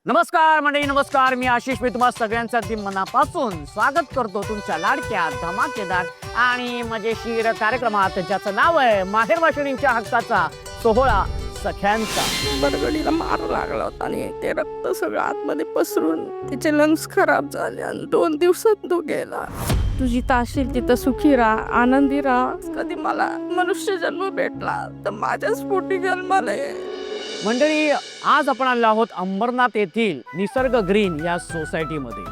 नमस्कार मंडळी, नमस्कार. मी आशिष. मी तुम्हा सगळ्यांचं अगदी मनापासून स्वागत करतो तुमच्या लाडक्या, धमाकेदार आणि मजेशीर कार्यक्रमात, ज्याचं नाव आहे माहेर वाशिणींच्या हक्काचा सोहळा सख्यांचा. बरगडीला मार लागला होता आणि ते रक्त सगळं आतमध्ये पसरून तिचे लंग्स खराब झाले आणि 2 दिवसात तो गेला. तू जिथं असशील तिथं सुखी राहा, आनंदी राहा. कधी मला मनुष्य जन्म भेटला तर माझ्याच पोटी जन्माला ये. मंडळी, आज आपण आलो आहोत अंबरनाथ येथील निसर्ग ग्रीन या सोसायटीमध्ये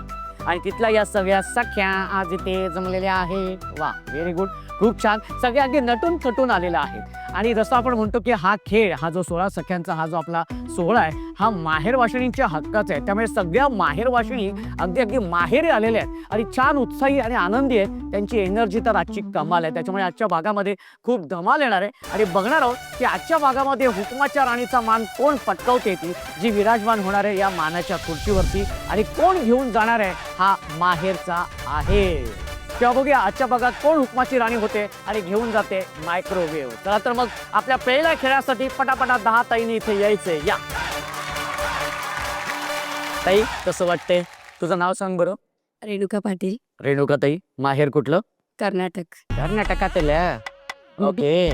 आणि तिथल्या या सगळ्या सख्या आज इथे जमलेल्या आहेत. वा, व्हेरी गुड, खूप छान. सगळे अगदी नटून थटून आलेल्या आहेत. आणि जसं आपण म्हणतो की हा खेळ, हा जो 16 सख्यांचा हा जो आपला सोहळा आहे, हा माहेर वाशिणींच्या हक्काचा आहे. त्यामुळे सगळ्या माहेर वाशिणी अगदी अगदी माहेरी आलेल्या आहेत आणि छान उत्साही आणि आनंदी आहेत. त्यांची एनर्जी तर आजची कमाल आहे. त्याच्यामुळे आजच्या भागामध्ये खूप धमाल येणार आहे आणि बघणार आहोत की आजच्या भागामध्ये हुकमाच्या राणीचा मान कोण पटकावते, ती जी विराजमान होणार आहे या मानाच्या खुर्चीवरती, आणि कोण घेऊन जाणार आहे हा माहेरचा आहे. तेव्हा बघूया आजच्या भागात कोण हुकमाची राणी होते आणि घेऊन जाते मायक्रोवेव्ह. चला तर मग आपल्या पहिल्या खेळासाठी पटापटा 10 ताईंनी इथे यायचंय. या ताई, कसं वाटतंय? तुझं नाव सांग बरं. रेणुका पाटील, रेणुका ताई. माहेर कुठलं? कर्नाटक. कर्नाटकातील. ओके.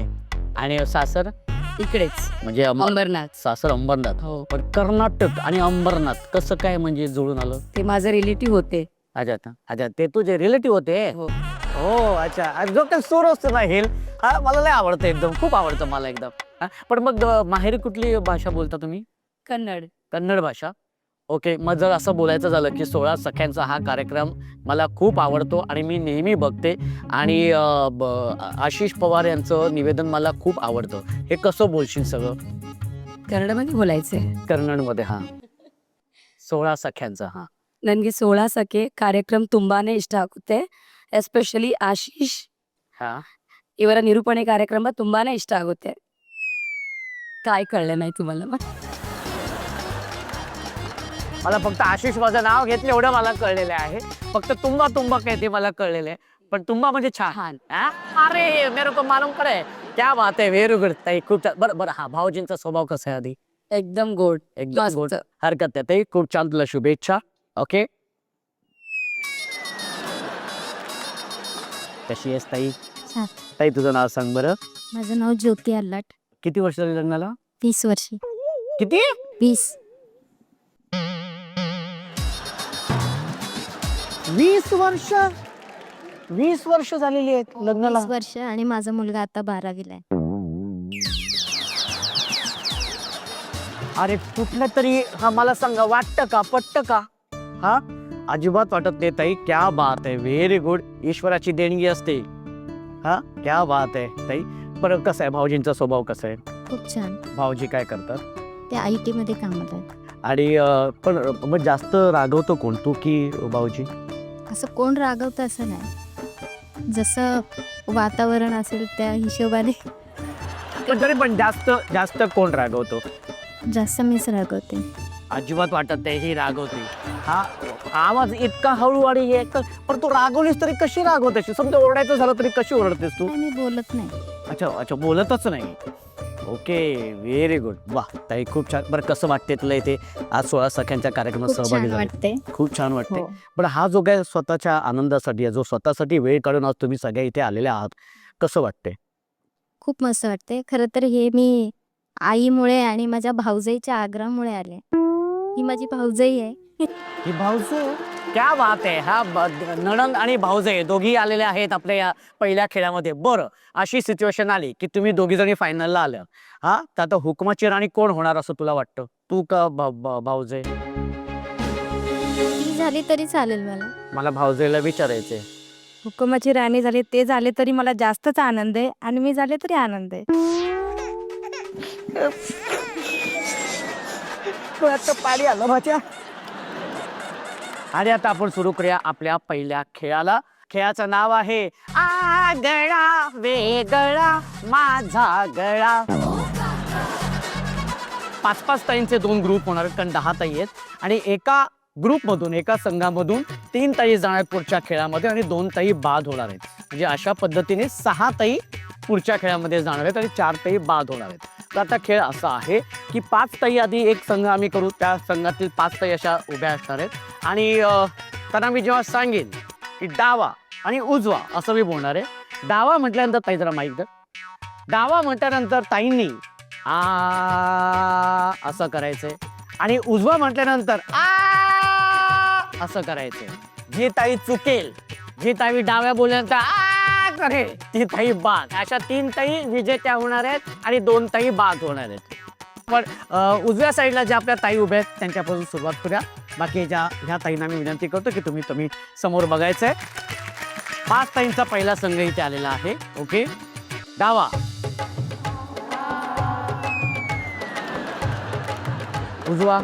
आणि सासर इकडेच म्हणजे अंबरनाथ. सासर अंबरनाथ. हो, पण कर्नाटक आणि अंबरनाथ कसं काय म्हणजे जुळून आलं? ते माझे रिलेटिव्ह होते. अच्छा अच्छा, ते तुझे रिलेटिव्ह होते. हो. हो, अच्छा. जो काही सूर असतो ना हेल, हा मला लय आवडतं, एकदम खूप आवडतं मला एकदम. पण मग माहेरी कुठली भाषा बोलता तुम्ही? कन्नड. कन्नड भाषा. ओके. मग जर असं बोलायचं झालं की 16 सख्यांचा हा कार्यक्रम मला खूप आवडतो आणि मी नेहमी बघते आणि आशिष पवार यांचं निवेदन मला खूखूप आवडतं. हे कसं बोलशील सगळं? कन्नडमध्ये बोलायचंय. कन्नडमध्ये. हा, 16 सख्यांचा. हा, ನನಗೆ 16 ಸಖೆ ಕಾರ್ಯಕ್ರಮ ತುಂಬಾನೇ ಇಷ್ಟ ಆಗುತ್ತೆ. ಎಸ್ಪೆಷಲಿ ಆಶೀಶ್ हा. ಇವರ ನಿರೂಪಣೆ ಕಾರ್ಯಕ್ರಮ ತುಂಬಾನೇ ಇಷ್ಟ ಆಗುತ್ತೆ. काय कळलं नाही तुम्हाला? मला फक्त आशिष माझं नाव घेतलं एवढं मला कळलेलं आहे. फक्त तुम्बा तुम्बा काय ते मला कळलेलं आहे. पण तुम्बा म्हणजे छान. अरे मेरे को मालूम करे. क्या बात आहे, व्हेरी गुड ताई. खूप छान. बरं बरं, हा भाऊजींचा स्वभाव कसा आहे आधी? एकदम गोड. एकदम गोड. मस्त. हरकत नाही ताई. खूप छान, तुला शुभेच्छा. ओके. कशी आहेस ताई? छान. ताई, तुझं नाव सांग बरं. माझं नाव ज्योती आल्लाट. किती वर्ष झाली लग्नाला? 20 वर्षी. किती? 20. 20 वर्ष. 20 वर्ष झालेली आहेत लग्नाला. 20 वर्ष आणि माझा मुलगा आता 12वीला आहे. अरे कुठलं तरी, हा मला सांगा, वाटतं का, पटतं का? हा, अजिबात वाटत नाही ताई. क्या बात आहे, व्हेरी गुड. ईश्वराची देणगी असते. हा, क्या बात आहे ताई. बरं, कसं आहे भाऊजींचा स्वभाव कसा आहे? खूप छान. भाऊजी काय करतात? ते IT मध्ये कामात आहेत. आणि पण मग जास्त रागवतो कोण, तू की भाऊजी? असं कोण रागवतं असं नाही. जसं वातावरण असेल त्या हिशोबाने पण तरी पण जास्त जास्त कोण रागवतो? जास्त मीच रागवते. अजिबात वाटत नाही ही रागवते. हा, आवाज इतका हळू आणि हे एकतर, पण तू रागवलीस तरी कशी रागवतेस? समजा ओरडायचं झालं तरी कशी ओरडतेस तू? नाही, मी बोलत नाही. अच्छा अच्छा, बोलतच नाही. Okay, very good. वा ताई, खूप छान. बरं, कसं वाटते तुला इथे आज 16 सख्यांच्या कार्यक्रमात खूप सहभागी छान झाले? वाटते. खूप छान वाटते. हो. पण हा जो काय स्वतःच्या आनंदासाठी, जो स्वतःसाठी वेळ काढून आज तुम्ही सगळ्या इथे आलेल्या आहात, कसं वाटते? खूप मस्त वाटते. खरं तर हे मी आईमुळे आणि माझ्या भाऊजाईच्या आग्रहामुळे आले. ही माझी भाऊजाई आहे. ही भाऊजू, क्या बात आहे. हा, नणंद आणि भाऊजाई दोघी आलेले आहेत आपल्या या पहिल्या खेळामध्ये. बरं, अशी सिच्युएशन आली की तुम्ही दोघी जणी फायनलला आल्या. हा, तर आता हुकमाची राणी कोण होणार असं तुला वाटतं? तू का भाऊजाई? ती झाली तरी चालेल मला. मला भाऊजाईला विचारायचंय. हुकुमाची राणी झाली ते झाले तरी मला जास्तच आनंद आहे आणि मी झाले तरी आनंद आहे. पाणी आलं माझ्या. आणि आता आपण सुरू करूया आपल्या पहिल्या खेळाला. खेळाचं नाव आहे आगळा वेगळा माझा गळा. 5-5 ताईंचे 2 ग्रुप होणार आहेत, कारण 10 ताई आहेत आणि एका ग्रुपमधून, एका संघामधून 3 ताई जाणार पुढच्या खेळामध्ये आणि 2 ताई बाद होणार आहेत. म्हणजे अशा पद्धतीने 6 ताई पुढच्या खेळामध्ये जाणार आहेत आणि 4 ताई बाद होणार आहेत. तर आता खेळ असा आहे की 5 ताई आधी एक संघ आम्ही करू, त्या संघातील 5 ताई अशा उभ्या असणार आहेत आणि त्यांना मी जेव्हा सांगेन की डावा आणि उजवा असं मी बोलणार आहे. डावा म्हटल्यानंतर ताई जरा माईक दर. डावा म्हटल्यानंतर ताईंनी आ असं करायचंय आणि उजवा म्हटल्यानंतर आ असं करायचंय. जी ताई चुकेल, जी ताई डाव्या बोलल्यानंतर आ करेल, ती ताई बाद. अशा 3 ताई विजेत्या होणार आहेत आणि 2 ताई बाद होणार आहेत. पण उजव्या साईडला ज्या आपल्या ताई उभ्या आहेत त्यांच्यापासून सुरुवात करूया. बाकी ह्या ताईंना मी विनंती करतो की तुम्ही समोर बघायचंय. 5 ताईंचा पहिला संघ इथे आलेला आहे. ओके, डावा, उजवा,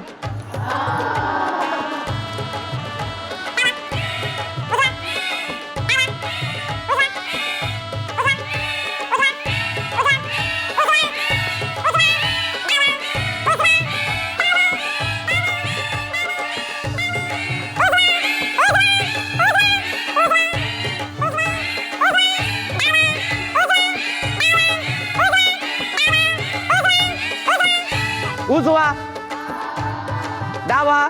उजवा, डावा.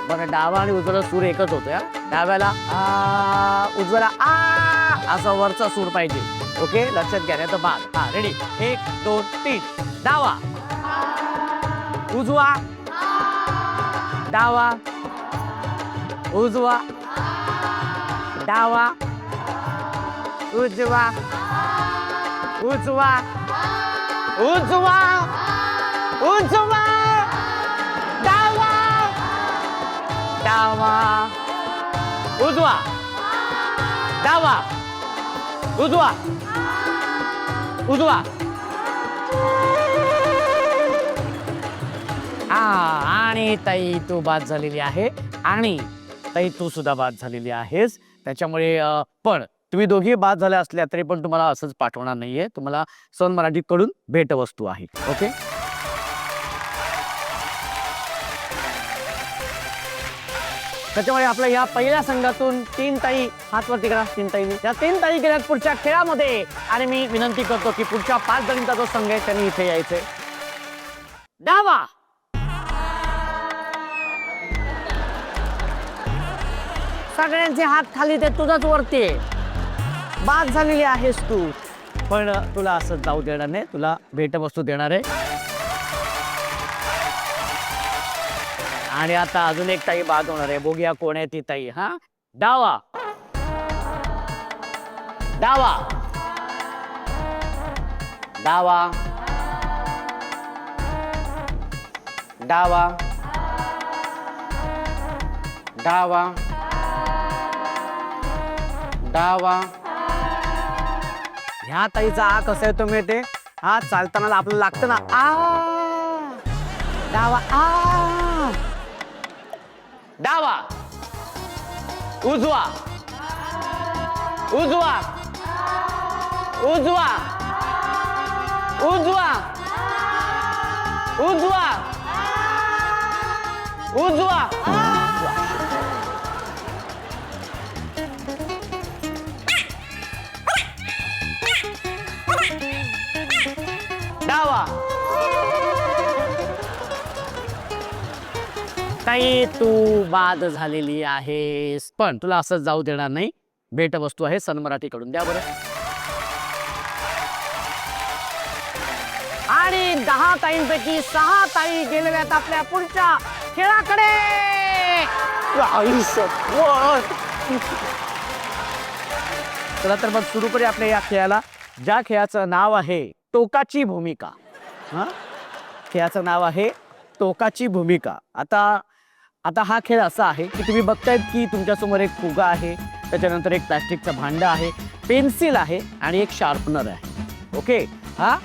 बरं, डावा आणि उजव्याला सूर एकच होतो. या डाव्याला आ, उजव्याला आ असा वरचा सूर पाहिजे. ओके, लक्षात घ्या, तर बाद. हा, रेडी, 1 2 3. डावा, उजवा, डावा, उजवा, डावा, उजवा, उजवा, उजवा, उजवा, डावा, डावा, उजवा, डावा, उजवा, उजवा. आणि ताई तू बाद झालेली आहे आणि ताई तू सुद्धा बाद झालेली आहेस. त्याच्यामुळे पण तुम्ही दोघी बाद झाल्या असल्या तरी पण तुम्हाला असंच पाठवणार नाहीये. तुम्हाला सन मराठीकडून भेटवस्तू आहे. ओके, त्याच्यामुळे आपल्या या पहिल्या संघातून 3 ताई हात वरती करा. 3 ताईंनी या 3 ताई गेल्यात पुढच्या खेळामध्ये आणि मी विनंती करतो की पुढच्या 5 जणींचा जो संघ आहे त्यांनी इथे यायचंय. डावा, सगळ्यांचे हात खाली, ते तुझाच वरती आहे. बाद झालेली आहेस तू, पण तुला असं जाऊ देणार नाही. तुला भेटवस्तू देणार आहे. आणि आता अजून एक ताई बाद होणार आहे. बघूया कोण आहे ती ताई. हा, डावा, डावा, डावा, डावा, डावा, डावा. ह्या ताईचा आ कसा येतो माहिती? हा, चालताना आपल्याला लागतं ना आ. डावा, आ, डावा, उजवा, उजवा, उजवा, उजवा, उजवा, उजवा. डावा. ताई तू बाद झालेली आहेस, पण तुला असंच जाऊ देणार नाही. भेटवस्तू आहे सन मराठीकडून. द्या बरं. आणि 10 ताईंपैकी 6 ताई गेलेल्या आहेत आपल्या पुढच्या खेळाकडे. चला तर मग सुरू करूया आपल्या या खेळाला, ज्या खेळाचं नाव आहे टोकाची भूमिका. हा, खेळाचं नाव आहे टोकाची भूमिका. आता हा खेळ असा आहे की तुम्ही बघतायत की तुमच्यासमोर एक फुगा आहे, त्याच्यानंतर एक प्लास्टिकचं भांडं आहे, पेन्सिल आहे आणि एक शार्पनर आहे. ओके, हा,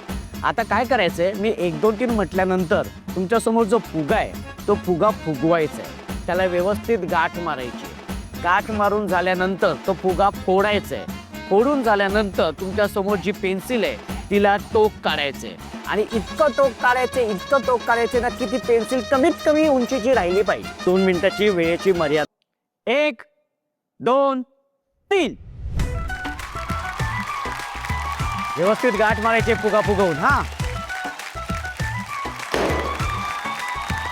आता काय करायचंय, मी 1 2 3 म्हटल्यानंतर तुमच्यासमोर जो फुगा आहे तो फुगा फुगवायचा आहे. त्याला व्यवस्थित गाठ मारायची. गाठ मारून झाल्यानंतर तो फुगा फोडायचा आहे. फोडून झाल्यानंतर तुमच्यासमोर जी पेन्सिल आहे तिला टोक काढायचे आणि इतकं टोक काढायचे ना की ती पेन्सिल कमीत कमी उंचीची राहिली पाहिजे. 2 मिनिटाची वेळेची मर्यादा. 1 2 3. व्यवस्थित गाठ मारायचे फुगा फुगवून. हा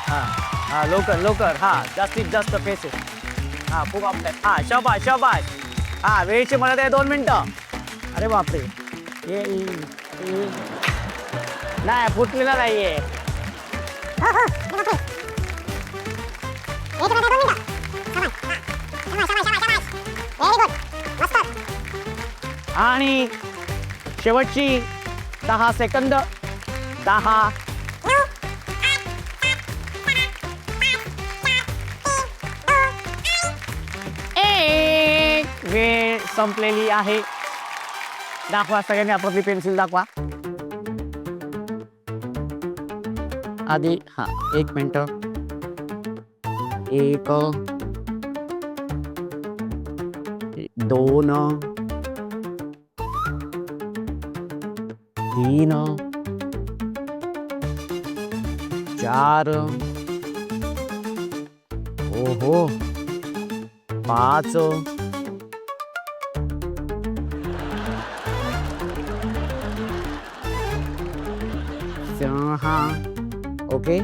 हा हा लवकर लवकर. हा जास्तीत जास्त पेसेस. हा फुगा. हा शाबाश शाबाश. हा वेळेची मदत आहे 2 मिनिटं. अरे बापरे. नाही फुटलेला नाहीये. आणि शेवटची 10 सेकंद. 10 1. वेळ संपलेली आहे. दाखवा सगळ्यांनी आपापली पेन्सिल दाखवा. आधी 1 मिनिट. 1 2 3 4 ओहो 5 6. ओके.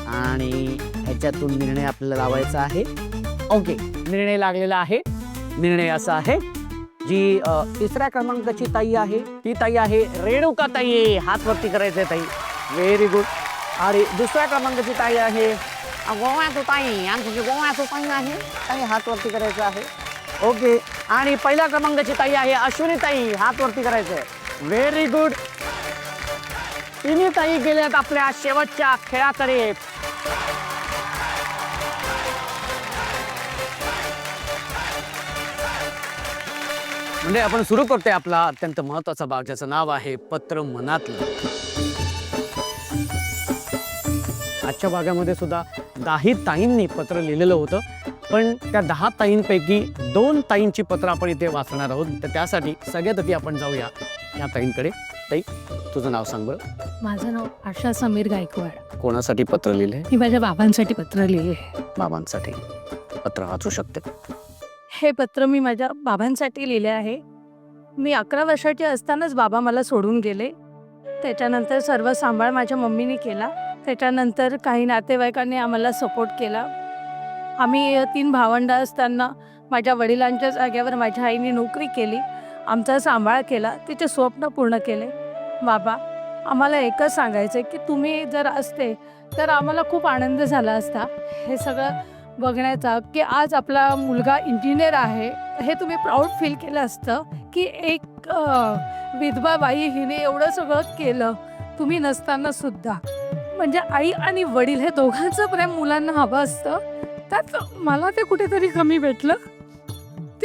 आणि ह्याच्यातून निर्णय आपल्याला लावायचा आहे. ओके निर्णय लागलेला आहे. निर्णय असा आहे जी तिसऱ्या क्रमांकाची ताई आहे ती ताई आहे रेणुका ताई. हात वरती करायचे ताई. Very good. आणि दुसऱ्या क्रमांकाची ताई आहे गोव्याची ताई. आमची गोव्याची ताई आहे. ताई हात वरती करायचं आहे. ओके. आणि पहिल्या क्रमांकाची ताई आहे अश्विनी ताई. हात वरती करायचंय. Very good. तिन्ही ताई गेल्यात आपल्या शेवटच्या खेळाकडे. म्हणजे आपण सुरू करतोय आपला अत्यंत महत्वाचा भाग ज्याचं नाव आहे पत्र मनातलं. आजच्या भागामध्ये सुद्धा 10 ताईंनी पत्र लिहिलेलं होतं. पण त्या 10 ताईंपैकी 2 ताईंची पत्र आपण इथे वाचणार आहोत. तर त्यासाठी सगळ्यात आधी आपण जाऊया या ताईंकडे. ताई तुझं नाव सांग बरं. माझं नाव आशा समीर गायकवाड. कोणासाठी पत्र लिहिले? मी माझ्या बाबांसाठी पत्र लिहिले. बाबांसाठी पत्र वाचू शकते? हे पत्र मी माझ्या बाबांसाठी लिहिले आहे. मी 11 वर्षाची असतानाच बाबा मला सोडून गेले. त्याच्यानंतर सर्व सांभाळ माझ्या मम्मीने केला. त्याच्यानंतर काही नातेवाईकांनी आम्हाला सपोर्ट केला. आम्ही 3 भावंडं असताना माझ्या वडिलांच्या जागेवर माझ्या आईने नोकरी केली. आमचा सांभाळ केला. तिचे स्वप्न पूर्ण केले. बाबा आम्हाला एकच सांगायचं की तुम्ही जर असते तर आम्हाला खूप आनंद झाला असता. हे सगळं बघण्याचा की आज आपला मुलगा इंजिनियर आहे हे तुम्ही प्राऊड फील केलं असतं की एक विधवा बाई हिने एवढं सगळं केलं तुम्ही नसताना सुद्धा. म्हणजे आई आणि वडील हे दोघांचं प्रेम मुलांना हवं असतं. त्यात मला ते कुठेतरी कमी भेटलं.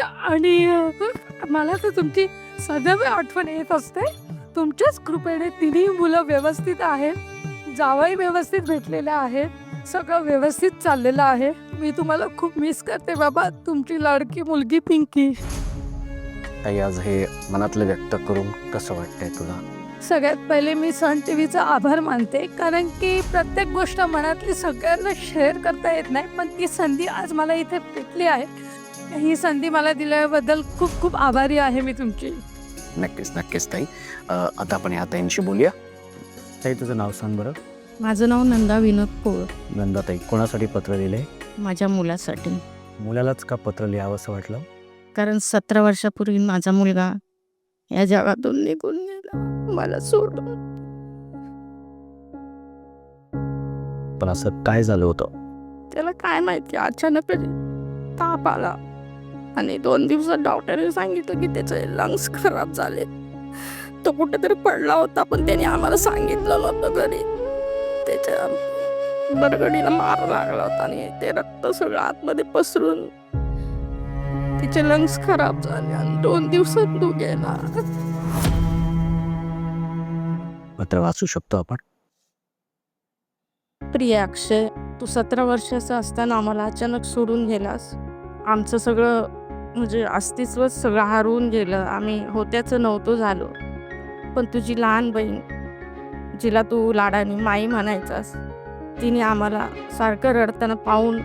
आणि मला तर तुमची सदैव आठवण येत असते. तुमच्याच कृपेने 3 मुलं व्यवस्थित आहेत. जावई व्यवस्थित भेटलेले आहेत. सगळं व्यवस्थित चाललेलं आहे. मी तुम्हाला खूप मिस करते बाबा. तुमची लाडकी मुलगी पिंकी. ताई आज हे मनातलं व्यक्त करून कसं वाटतंय तुला? सगळ्यात पहिले मी सन टीव्हीचा आभार मानते. कारण की प्रत्येक गोष्ट मनातली सगळ्यांना शेअर करता येत नाही. पण ती संधी आज मला इथे भेटली आहे. ही संधी मला दिल्याबद्दल खूप खूप आभारी आहे मी तुमची. नक्कीच नक्कीच ताई. आता आपण या ताईंशी बोलूया. ताई तुझं नाव सांग बरं. माझं नाव नंदा विनोद पोळ. नंदा ताई कोणासाठी पत्र लिहिले? माझ्या मुलासाठी. मुलालाच का पत्र लिहावं असं वाटलं? कारण 17 वर्षापूर्वी माझा मुलगा या जगातून निघून गेला मला सोडून. पण असं काय झालं होतं? त्याला काय माहिती अचानक ताप आला आणि 2 दिवसात डॉक्टरने सांगितलं की त्याचे लंग्स खराब झाले. तो कुठेतरी पडला होता पण त्याने आम्हाला सांगितलं नव्हतं घरी. त्याच्या बरगडीला मार लागला होता आणि ते रक्त सगळं आतमध्ये पसरून तिचे लंग्स खराब झाले आणि 2 दिवसात तो गेला. पत्र वाचू शकतो आपण? प्रिय अक्षय, तू 17 वर्षाचा असताना आम्हाला अचानक सोडून गेलास. आमचं सगळं म्हणजे अस्तित्वच सगळं हरवून गेलं. आम्ही होत्याचं नव्हतो झालो. पण तुझी लहान बहीण जिला तू लाडाने माई म्हणायचास तिने आम्हाला सारखं रडताना पाहून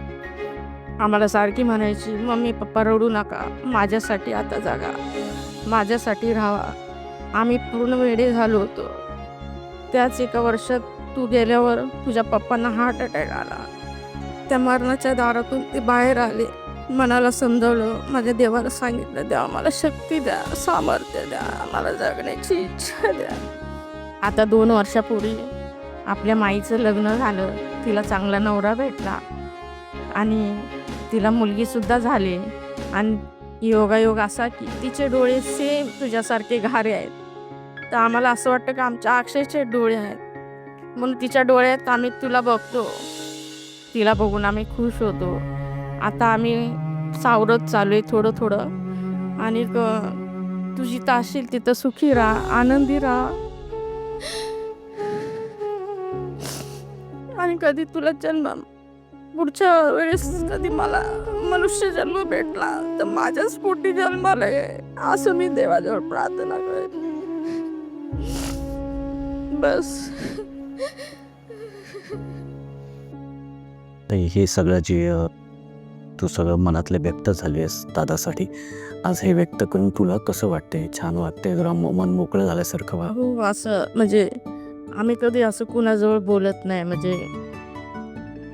आम्हाला सारखी म्हणायची, मम्मी पप्पा रडू नका, माझ्यासाठी आता जागा, माझ्यासाठी राहा. आम्ही पूर्ण वेडे झालो होतो. त्याच एका वर्षात तू गेल्यावर तुझ्या पप्पांना हार्ट अटॅक आला. त्या मरणाच्या दारातून ते बाहेर आले. मनाला समजावलं, माझ्या देवाला सांगितलं, देवा मला शक्ती द्या, सामर्थ्य द्या, मला जगण्याची इच्छा द्या. आता 2 वर्षापूर्वी आपल्या माईचं लग्न झालं. तिला चांगला नवरा भेटला आणि तिला मुलगीसुद्धा झाली. आणि योगायोग असा की तिचे डोळे सेम तुझ्यासारखे घारे आहेत. तर आम्हाला असं वाटतं की आमच्या अक्षयचे डोळे आहेत, म्हणून तिच्या डोळ्यात आम्ही तुला बघतो. तिला बघून आम्ही खुश होतो. आता आम्ही सावरत चालू आहे थोडं थोडं. आणि तू जिथं असेल तिथं सुखी राहा, आनंदी राहा. आणि कधी तुला पुढच्या वेळेस कधी मला मनुष्य जन्म भेटला तर माझ्याच पोटी जन्माला आहे, असं मी देवाजवळ प्रार्थना करेन. बस. हे सगळं जे तू सगळं मनातले व्यक्त झाली आहेस दादासाठी, आज हे व्यक्त करून तुला कसं वाटतंय? छान वाटतंय? जरा मन मोकळं झाल्यासारखं वा? हो, असं म्हणजे आम्ही कधी असं कुणाजवळ बोलत नाही. म्हणजे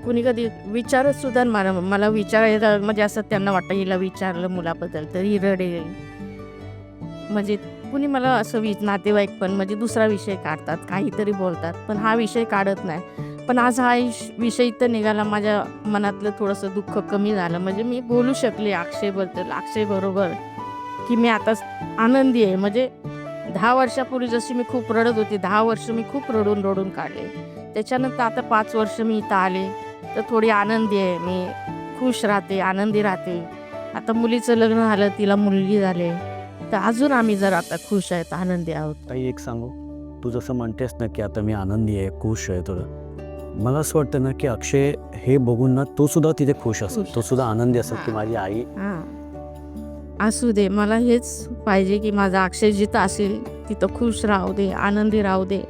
कुणी कधी विचारत सुद्धा मला विचारायला, म्हणजे असं त्यांना वाटतं हिला विचारलं मुलाबद्दल तर ही रडेल. म्हणजे कुणी मला असं नातेवाईक पण म्हणजे दुसरा विषय काढतात, काहीतरी बोलतात, पण हा विषय काढत नाही. पण आज हा विषय इथं निघाला, माझ्या मनातलं थोडंसं दुःख कमी झालं. म्हणजे मी बोलू शकले अक्षयबद्दल, अक्षयबरोबर की मी आता आनंदी आहे. म्हणजे 10 वर्षापूर्वी जशी मी खूप रडत होती, 10 वर्ष मी खूप रडून काढले. त्याच्यानंतर आता 5 वर्ष मी इथं आले तर थोडी आनंदी आहे. मी खुश राहते, आनंदी राहते. आता मुलीचं लग्न झालं, तिला मुलगी झाली, तर अजून आम्ही जर आता खुश आहेत, आनंदी आहोत. काही एक सांगू, तू जसं म्हणतेस ना की आता मी आनंदी आहे, खुश आहे, थोडं मला असं वाटतं ना की अक्षय हे बघून ना तो सुद्धा तिथे खुश असेल, तो सुद्धा आनंदी असेल की माझी आई. असू दे, मला हेच पाहिजे की माझा अक्षय जिथं असेल तिथं खुश राहू दे, आनंदी राहू दे.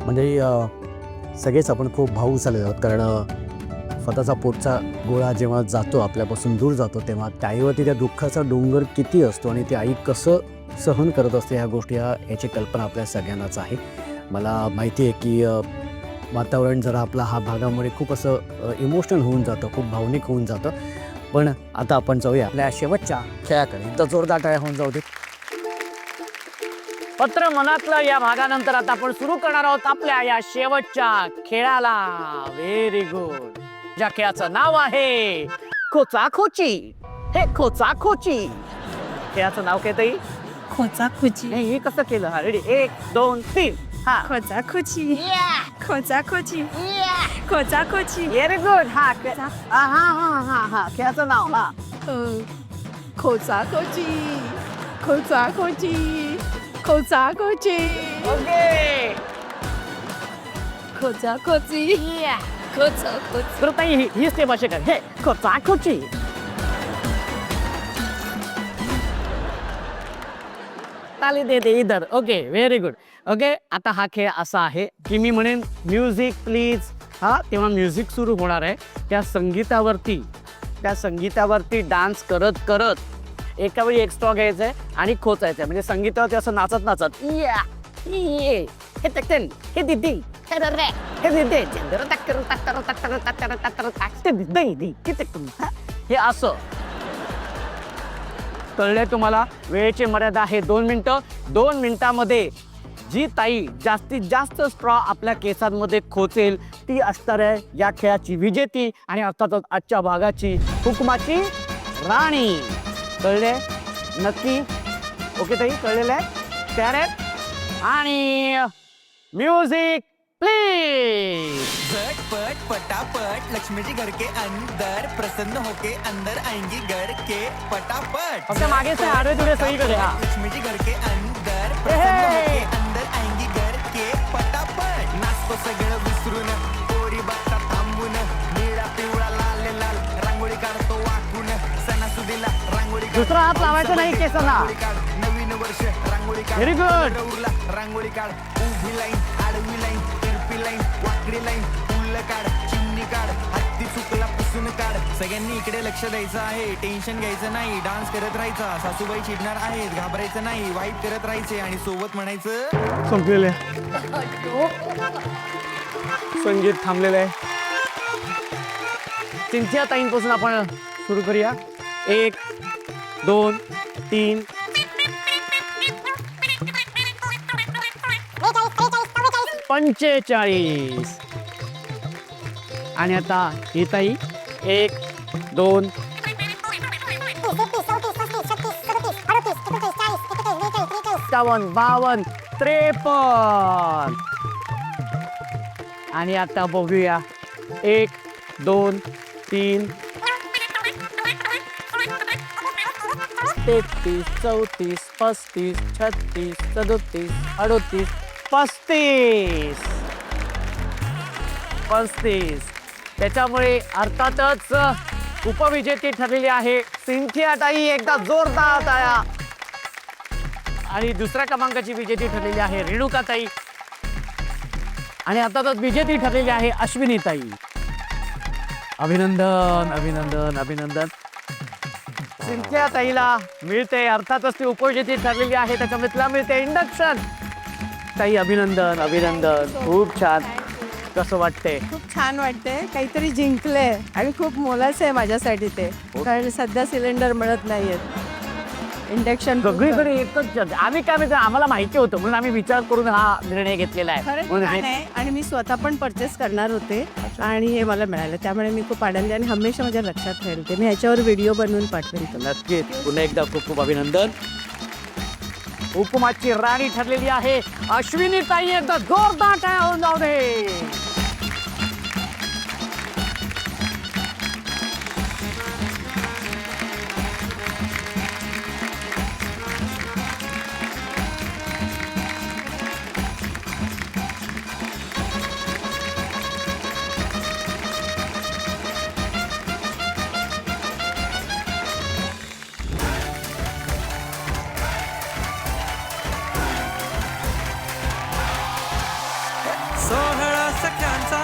म्हणजे सगळेच आपण खूप भावूक झालेलो आहोत, कारण स्वतःचा पोटचा गोळा जेव्हा जातो, आपल्यापासून दूर जातो, तेव्हा त्याईवरती त्या दुःखाचा डोंगर किती असतो आणि ती आई कसं सहन करत असते ह्या गोष्टी, याची कल्पना आपल्या सगळ्यांनाच आहे. मला माहिती आहे की वातावरण जरा आपला हा भागामुळे खूप असं इमोशनल होऊन जातं, खूप भावनिक होऊन जातं. पण आता आपण जाऊया आपल्या शेवटच्या खेळाकडे. एकदा जोरदार टाळ्या होऊन जाऊ दे. पत्र मनातलं या भागानंतर आता आपण सुरू करणार आहोत आपल्या या शेवटच्या खेळाला. Very good. ज्या खेळाचं नाव आहे खोचाखोची. हे खोचाखोची खेळाचं नाव काय ताई? खोचाखोची. हे कसं केलं? हा रेडी, 1 2 3. हा, खोचाखोची. खोचाखोची. खोचाखोची. Very good. हा हा हा हा हा खेळाचं नाव. हा, खोचाखोची. खोचाखोची. खोचाखोची. ओके. खोचाखोची. खोचाखोची. तर ताई ही स्टेप अशी कर. हे खोचाखोची. ताली दे दे इधर. Okay, very good. ओके, आता हा खेळ असा आहे की मी म्हणेन म्युझिक प्लीज, हा तेव्हा म्युझिक सुरू होणार आहे. त्या संगीतावरती डान्स करत करत एका वेळी एक स्ट्रॉक घ्यायचं आहे आणि खोचायचं आहे. म्हणजे संगीतावरती असं नाचत नाचत या ये हे तक्कन हे दिदी हे रे हे दिदी चंद्र तक्कर तक्कर तक्कर तक्कर तक्कर तक्कर दिदी किती हे असं. कळलंय तुम्हाला? वेळेची मर्यादा आहे 2 मिनिटं. 2 मिनिटामध्ये जी ताई जास्तीत जास्त स्ट्रॉ आपल्या केसांमध्ये खोचेल ती असणार आहे या खेळाची विजेती आणि अर्थातच आजच्या भागाची हुकमाची राणी. कळले नक्की? ओके ताई, कळलेलं आहे? तयार आहेत? आणि म्युझिक प्लीज. झटपट पटापट लक्ष्मी जी घर के अंदर प्रसन्न होके अंदर आएंगी घर के पटापट. फक्त मागे से आडवे तुडे सगळीकडे. हा, लक्ष्मी जी घर के अंदर प्रसन्न होके अंदर आएंगी घर के पटापट. नाचतो सगळं विसरून पोरी बघता थांबून निळा पिवळा लाल लाल रांगोळी काढतो वाकून सणासुदीला रांगोळी काढ. दुसरा हात लावायचा नाही केसांना. नवीन वर्ष रांगोळी काढ. Very good. उरला रांगोळी काढ. उभी लाईन आडवी लाईन तिरपी लाईन वाकडी लाईन फुल काढ चिमणी काढ हत्ती चुकला पुसून काढ. सगळ्यांनी इकडे लक्ष द्यायचं आहे, टेन्शन घ्यायचं नाही, डान्स करत राहायचा, सासूबाई चिडणार आहेत, घाबरायचं नाही, वाईट करत राहायचे आणि सोबत म्हणायचं संपलेलं आहे. संगीत थांबलेलं आहे. सिंथिया ताईंपासून आपण सुरू करूया. 1 2 3 45. आणि आता ही ताई 1 2 52 53. आणि आता बघूया 1 2 3 33 34 35 36 37 38 35. त्याच्यामुळे अर्थातच उपविजेती ठरलेली आहे सिंथिया ताई. एकदा जोरदार टाळ्या. आणि दुसऱ्या क्रमांकाची विजेती ठरलेली आहे रेणुका ताई. आणि अर्थातच विजेती ठरलेली आहे अश्विनी ताई. अभिनंदन अभिनंदन अभिनंदन. सिंथिया ताईला मिळते, अर्थातच ती उपविजेती ठरलेली आहे, त्याच्यामुळे तिला मिळते इंडक्शन. ताई अभिनंदन अभिनंदन. खूप छान. कसं वाटते? खूप छान वाटते, काहीतरी जिंकले आणि खूप मोलाचं आहे माझ्यासाठी ते, कारण सध्या सिलेंडर मिळत नाहीयेत. इंडक्शन सगळीकडे एकच. आम्ही काय म्हणतो, आम्हाला माहिती होतं म्हणून आम्ही विचार करून हा निर्णय घेतलेला आहे. खरंच म्हणून छान आहे. आणि मी स्वतः पण परचेस करणार होते आणि हे मला मिळालं, त्यामुळे मी खूप आनंदी आणि हमेशा माझ्या लक्षात राहील ते. मी ह्याच्यावर व्हिडिओ बनवून पाठवेन तुला. नक्कीच. पुन्हा एकदा खूप खूप अभिनंदन. उपमाची राणी ठरलेली आहे अश्विनी ताई. एकदा जोरदार टाळ्या होऊन जाऊ दे. सोहळा सख्यांचा,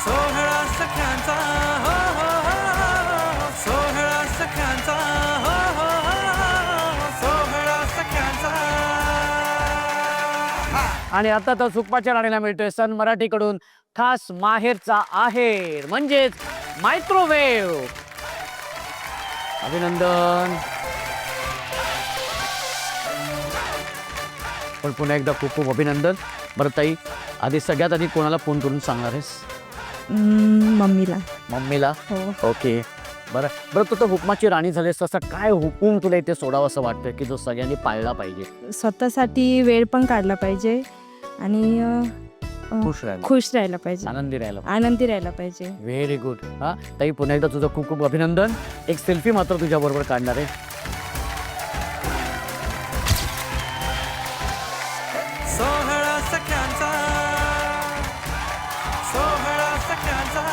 सोहळा सख्यांचा, हो हो हो, सोहळा सख्यांचा, हो हो हो, सोहळा सख्यांचा. आणि आता तर सुकमाच्या राणीला मिळतोय सन मराठीकडून खास माहेरचा आहेर म्हणजेच मायक्रोवेव्ह. अभिनंदन. पण पुन्हा एकदा खूप खूप अभिनंदन. बरं ताई, आधी सगळ्यात आधी कोणाला फोन करून सांगणार आहेस? मम्मीला. मम्मीला. हो. ओके. बरं बरं, तू तर हुकमाची राणी झालीस, तसा काय हुकूम तुला इथे सोडावं असं वाटतं की जो सगळ्यांनी पाळला पाहिजे? स्वतःसाठी वेळ पण काढला पाहिजे आणि खुश राहायला, खुश राहायला पाहिजे, आनंदी राहायला. आनंदी राहायला पाहिजे. Very good. हा ताई, पुन्हा एकदा तुझं खूप खूप अभिनंदन. एक सेल्फी मात्र तुझ्या बरोबर काढणार आहे. सोहळा सख्यांचा, सोहळा सख्यांचा.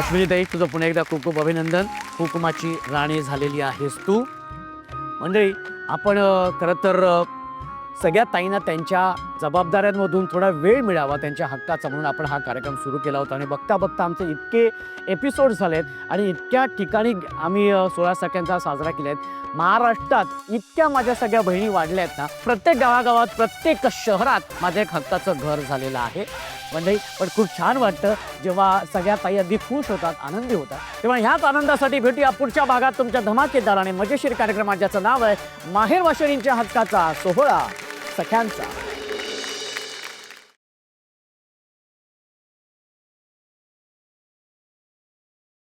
अश्विनी ताई, तुझं पुन्हा एकदा खूप खूप अभिनंदन. हुकुमाची राणी झालेली आहेस तू. मंडळी, आपण खरं तर सगळ्या ताईंना त्यांच्या जबाबदाऱ्यांमधून थोडा वेळ मिळावा त्यांच्या हक्काचा म्हणून आपण हा कार्यक्रम सुरू केला होता. आणि बघता बघता आमचे इतके एपिसोड झालेत आणि इतक्या ठिकाणी आम्ही 16 सख्यांचा साजरा केला आहे. महाराष्ट्रात इतक्या माझ्या सगळ्या बहिणी वाढल्या आहेत ना, प्रत्येक गावागावात प्रत्येक शहरात माझं एक हक्काचं घर झालेलं आहे. म्हणजे पण खूप छान वाटतं जेव्हा सगळ्या ताई अगदी खुश होतात, आनंदी होतात. तेव्हा ह्याच आनंदासाठी भेटूया पुढच्या भागात तुमच्या धमाकेदार आणि मजेशीर कार्यक्रमात, ज्याचं नाव आहे माहेर वाशिणींच्या हक्काचा सोहळा सख्यांचा.